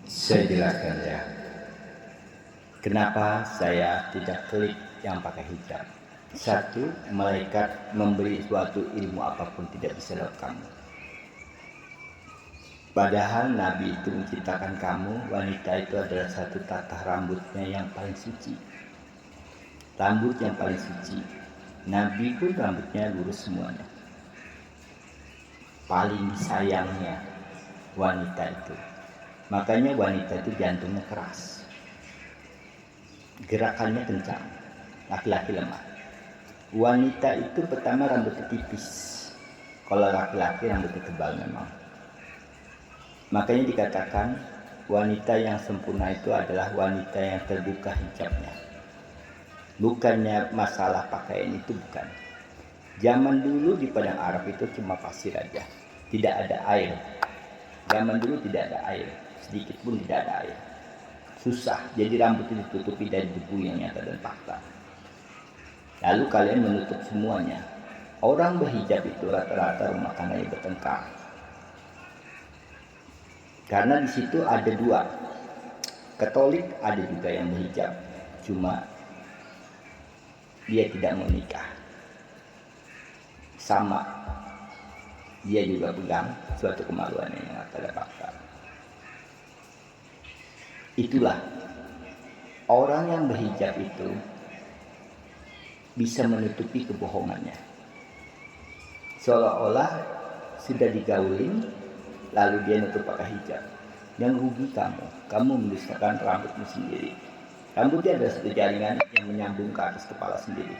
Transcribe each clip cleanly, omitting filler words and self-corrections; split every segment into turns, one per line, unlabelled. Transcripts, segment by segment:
Saya jelaskan ya, kenapa saya tidak klik yang pakai hijab. Satu, malaikat memberi suatu ilmu apapun tidak bisa lewat kamu. Padahal Nabi itu menciptakan kamu, wanita itu adalah satu tata rambutnya yang paling suci. Rambut yang paling suci. Nabi pun rambutnya lurus semuanya. Paling disayangnya wanita itu. Makanya wanita itu jantungnya keras, gerakannya kencang, laki-laki lemah. Wanita itu pertama rambutnya tipis, kalau laki-laki rambutnya tebal memang. Makanya dikatakan wanita yang sempurna itu adalah wanita yang terbuka hijabnya. Bukannya masalah pakaian itu, bukan. Zaman dulu di padang Arab itu cuma pasir aja, tidak ada air. Zaman dulu tidak ada air, sedikit pun tidak ada air. Susah, jadi rambut itu ditutupi dari debu yang nyata dan fakta. Lalu kalian menutup semuanya. Orang berhijab itu rata-rata rumah tangganya bertengkar. Karena di situ ada dua. Katolik ada juga yang berhijab, cuma dia tidak mau nikah. Sama, dia juga pegang suatu kemaluan yang nyata dan fakta. Itulah orang yang berhijab itu bisa menutupi kebohongannya. Seolah-olah sudah digaulin, lalu dia nutup pakai hijab. Yang rugi kamu mendustakan rambutmu sendiri. Rambutnya adalah satu jaringan yang menyambung ke atas kepala sendiri.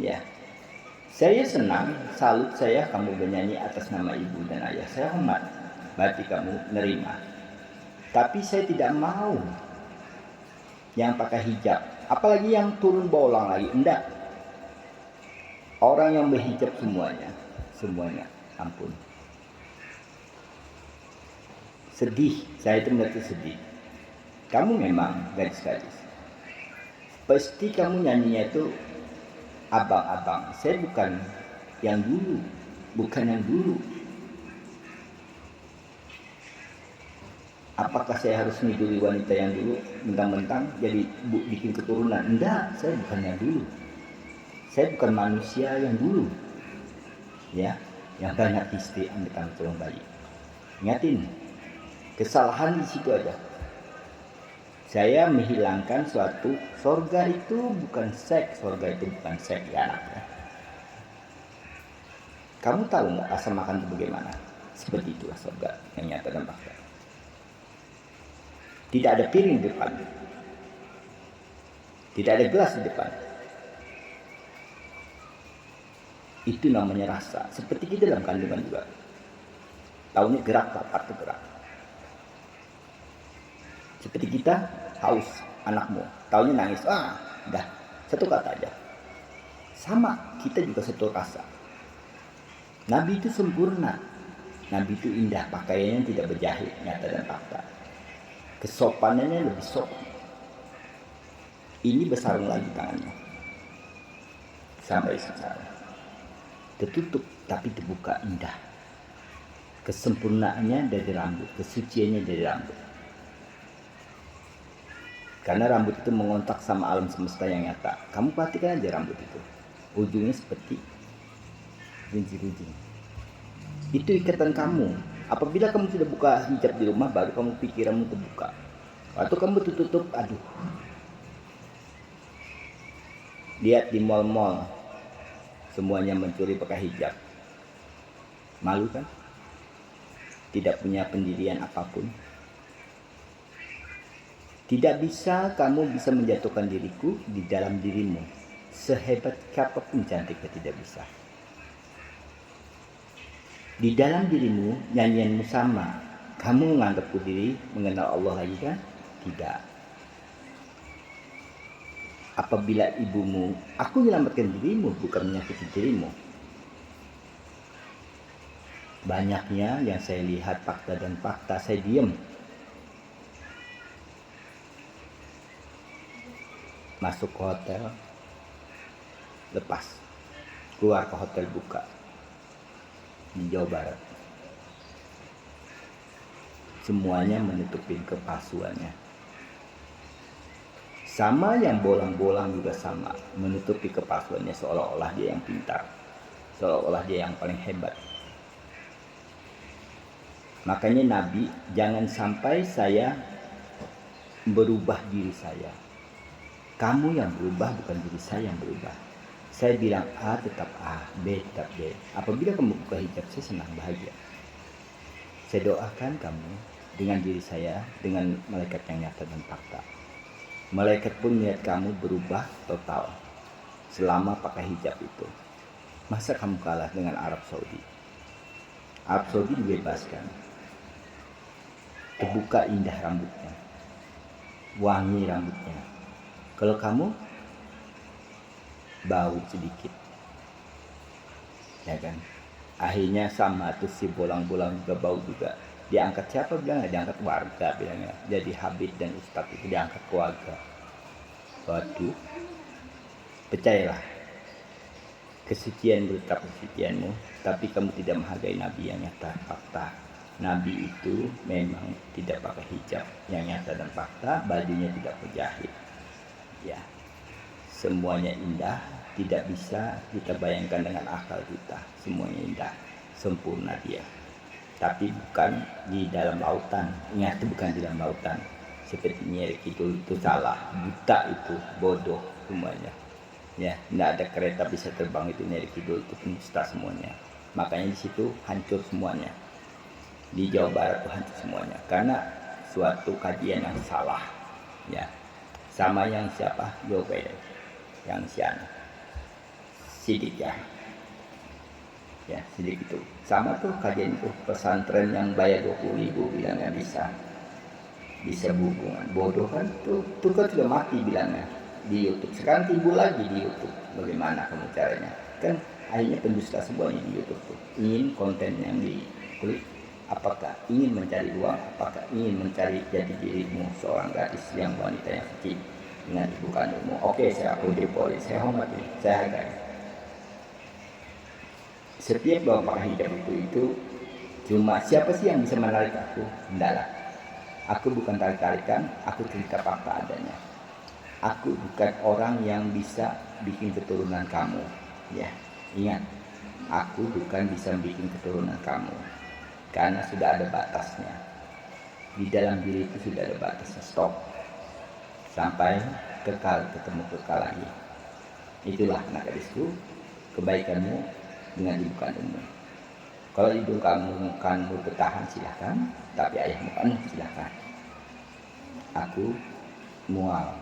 Ya, saya senang, salut saya kamu bernyanyi atas nama ibu dan ayah. Saya hormat, berarti kamu nerima. Tapi saya tidak mau yang pakai hijab, apalagi yang turun bolang lagi. Enggak. Orang yang berhijab semuanya, ampun. Sedih, saya itu mengerti sedih. Kamu memang gadis-gadis. Pasti kamu nyanyinya itu abang-abang. Saya bukan yang dulu, Apakah saya harus ngiduli wanita yang dulu mentang-mentang jadi bikin keturunan? Enggak, saya bukan yang dulu. Saya bukan manusia yang dulu. Ya, yang banyak istri ambil tulang bayi. Ingatin, kesalahan di situ aja. Saya menghilangkan suatu sorga itu bukan seks, sorga itu bukan seks ya anaknya. Kamu tahu nggak asal makan itu bagaimana? Seperti itulah sorga yang nyata dan fakta. Tidak ada piring di depan. Tidak ada gelas di depan. Itu namanya rasa. Seperti kita dalam kandungan juga. Taunya gerak, lapar itu gerak. Seperti kita haus, anakmu. Taunya nangis. Udah. Satu kata aja. Sama, kita juga satu rasa. Nabi itu sempurna. Nabi itu indah. Pakaiannya tidak berjahit, nyata dan fakta. Kesopanannya lebih sopan. Ini bersarung lagi tangannya. Sampai sekarang. Tertutup tapi terbuka indah. Kesempurnaannya dari rambut. Kesuciannya dari rambut. Karena rambut itu mengontak sama alam semesta yang nyata. Kamu perhatikan aja rambut itu. Ujungnya seperti rinjing-rinjing. Itu ikatan kamu. Apabila kamu sudah buka hijab di rumah, baru kamu pikiranmu terbuka. Waktu kamu tutup, aduh. Lihat di mal-mal, semuanya mencuri pakai hijab. Malu kan? Tidak punya pendirian apapun. Tidak bisa kamu bisa menjatuhkan diriku di dalam dirimu. Sehebat apapun cantiknya tidak bisa. Di dalam dirimu nyanyianmu sama. Kamu menganggapku diri mengenal Allah lagi kan? Tidak. Apabila ibumu, aku menyelamatkan dirimu bukan menyakiti dirimu. Banyaknya yang saya lihat fakta dan fakta, saya diam. Masuk ke hotel, lepas. Keluar ke hotel buka. Di Jawa Barat. semuanya menutupin kepalsuannya. Sama yang bolang-bolang juga sama, menutupi kepalsuannya seolah-olah dia yang pintar, seolah-olah dia yang paling hebat. Makanya Nabi, jangan sampai saya berubah diri saya. Kamu yang berubah, bukan diri saya yang berubah. Saya bilang A tetap A, B tetap B. Apabila kamu buka hijab, saya senang, bahagia. Saya doakan kamu dengan diri saya, dengan malaikat yang nyata dan fakta. Malaikat pun melihat kamu berubah total selama pakai hijab itu. Masa kamu kalah dengan Arab Saudi? Arab Saudi dibebaskan, terbuka indah rambutnya, wangi rambutnya. Kalau kamu bau sedikit, ya kan? Akhirnya sama tuh si bolang-bolang juga bau juga. Diangkat siapa bilangnya? Diangkat warga bilangnya. Jadi Habib dan Ustadz itu diangkat ke warga. Waduh, percayalah, kesucian tetap kesucianmu, tapi kamu tidak menghargai Nabi yang nyata fakta. Nabi itu memang tidak pakai hijab yang nyata dan fakta, bajunya tidak berjahit. Ya, semuanya indah, tidak bisa kita bayangkan dengan akal kita. Semuanya indah, sempurna dia. Tapi bukan di dalam lautan. Ingat, bukan di dalam lautan. Seperti Nyeri Kidul itu salah, buta itu, bodoh semuanya. Ya, tidak ada kereta bisa terbang itu Nyeri Kidul itu penista semuanya. Makanya di situ hancur semuanya. Di Jawa Barat itu hancur semuanya karena suatu kajian yang salah. Ya, sama yang siapa? Jobe, yang sian, Sidik ya. Ya, Sidik itu sama tuh kajian itu, pesantren yang bayar 20.000 bilangnya bisa hubungan. Bodoh kan tuh kan sudah mati bilangnya di YouTube. Sekarang timbul lagi di YouTube. Bagaimana kamu caranya? Kan akhirnya pendusta semuanya di YouTube tuh. Ingin konten yang diklik, apakah ingin mencari uang, apakah ingin mencari jati dirimu seorang gadis yang wanita yang suci dengan ibu kandungmu. Oke, saya akui di polis, saya hormati, saya hargai. Setiap bapak hijab itu cuma siapa sih yang bisa menarik aku? Enggak. Aku bukan tarik-tarikan, aku cerita fakta adanya. Aku bukan orang yang bisa bikin keturunan kamu. Ya, ingat, aku bukan bisa bikin keturunan kamu. Karena sudah ada batasnya. Di dalam diri itu sudah ada batasnya, stop. Sampai ketemu kekal lagi. Itulah anak gadisku, kebaikanmu dengan ibu kandungmu. Kalau ibu kamu bertahan silahkan, tapi ayahmu kan silahkan. Aku mual